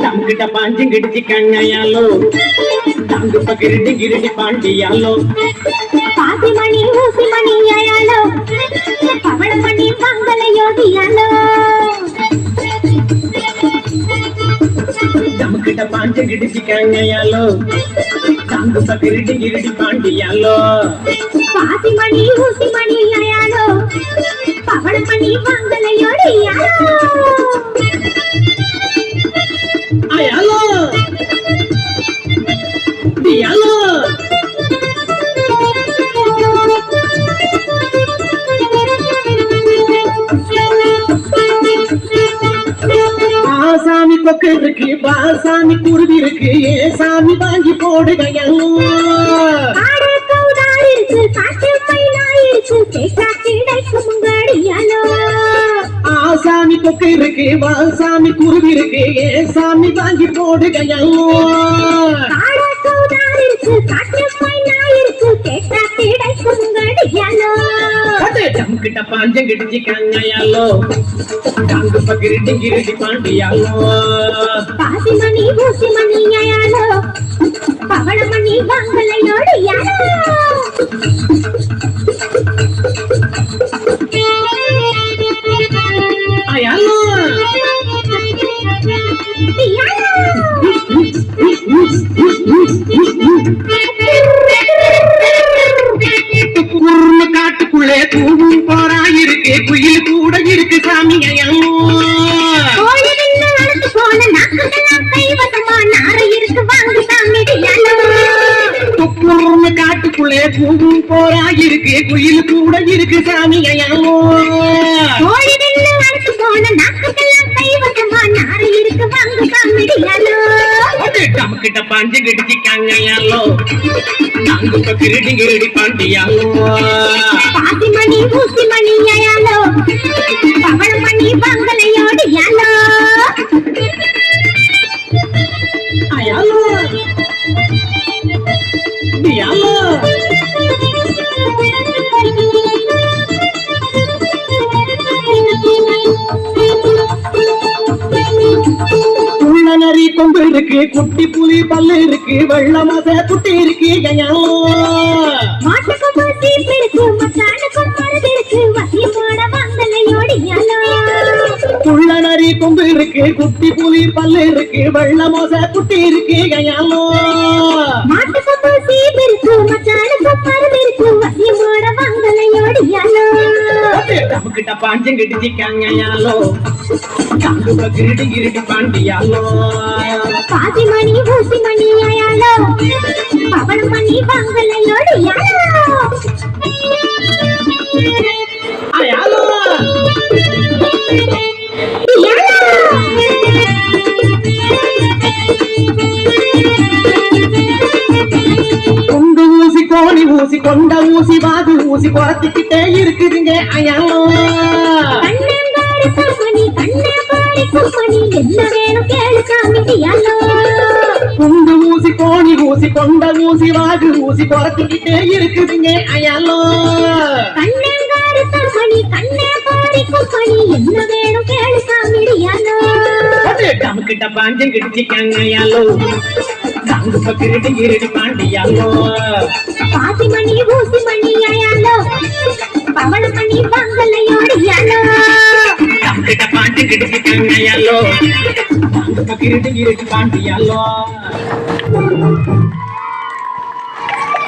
தங்கிட்ட பாஞ்சுங்கிடுச்சு கண்ணையாலோ தங்கு பகிரடி கிரடி பாண்டியாலோ பாசி மணி ஊசி மணி அயாலோ பவள மணி மங்கள யோகியாலோ தங்கிட்ட பாஞ்சுங்கிடுச்சு கண்ணையாலோ தங்கு பகிரடி கிரடி பாண்டியாலோ பாசி மணி ஊசி மணி அயாலோ பவள மணி மங்கள யோகியாலோ அயாலோ dialo ஆசாமி கொக்கு இருக்கு பாசாமி குருவி இருக்கு ஏ சாமி வாங்கி போடுகையா ஆட கௌதாரி இருக்கு காட்டு பைனாய் இருக்கு கேட்டா கிடைக்கும் உங்கடியாலோ ஆசாமி கொக்கு இருக்கு பாசாமி குருவி இருக்கு ஏ சாமி வாங்கி போடுகையா ஆட கௌதாரி இருக்கு காட்டு பைனாய் இருக்கு கேட்டா கிடைக்கும் உங்கடியாலோ அடே டம்கிட்ட பாஞ்சங்கிடுச்சி கண்ணையாலோ தங்கு பகிரடி கிரடி பாண்டியாலோ பாசி மணி ஊசி மணி அயாலோ பவள மணி மங்கள யோகியாலோ அயாலோ காட்டுக்குள்ளே தூவும் போரா இருக்கு குயில் கூட இருக்கு சாமி அயாலோ காட்டுக்குள்ளே தூவும் போரா இருக்கு குயில் கூட இருக்கு சாமி அயாலோ கிட்ட பாஞ்சு கிடிச்சு காங்கையாலோ நாங்க பகிரடி கிரடி பாண்டியாலோ பாசி மணி ஊசி மணி அயாலோ பவள மணி மங்கள யோகியாலோ அயாலோ dialo நரி கொம்பு இருக்கு குட்டி புலி பல்லு இருக்கு வெள்ள மச குட்டி இருக்கு கையாலோ மாட்டுக்கும் பசி இருக்கு மச்சானுக்கும் மருது இருக்கு வசியமோட மங்கள யோகியாலோ புள்ள நரி கொம்பு இருக்கு குட்டி புலி பல்லு இருக்கு வெள்ள மச குட்டி இருக்கு கையாலோ மாட்டுக்கும் பசி இருக்கு மச்சானுக்கும் மருது இருக்கு வசியமோட மங்கள யோகியாலோ நமக்கிட்ட பாஞ்சங்கிட்டு கையாலோ தங்கு பகிரடி கிரடி பாண்டியாலோ பாசி மணி ஊசி மணி அயாலோ பவள மணி மங்கள யோகியாலோ அயாலோ கொண்டு ஊசி கோணி ஊசி கொண்ட ஊசி வாது ஊசி குறைச்சிக்கிட்டே இருக்குதுங்க அயாலோ குண்டு ஊசி கோணி ஊசி கொண்ட ஊசி வாகு ஊசி குறைச்சிக்கிட்டே இருக்குதுங்க அயாலோ நமக்கிட்ட பாஞ்சம் கிடிச்சு கங்கையாலோ தங்கு பகிரடி கிரடி பாண்டியாலோ பாசி மணி ஊசி மணி அயாலோ பவள மணி மங்கள யோகியாலோ நமக்கிட்ட பாஞ்சம் கிடிச்சு கங்கையாலோ தங்கு பகிரடி கிரடி பாண்டியாலோ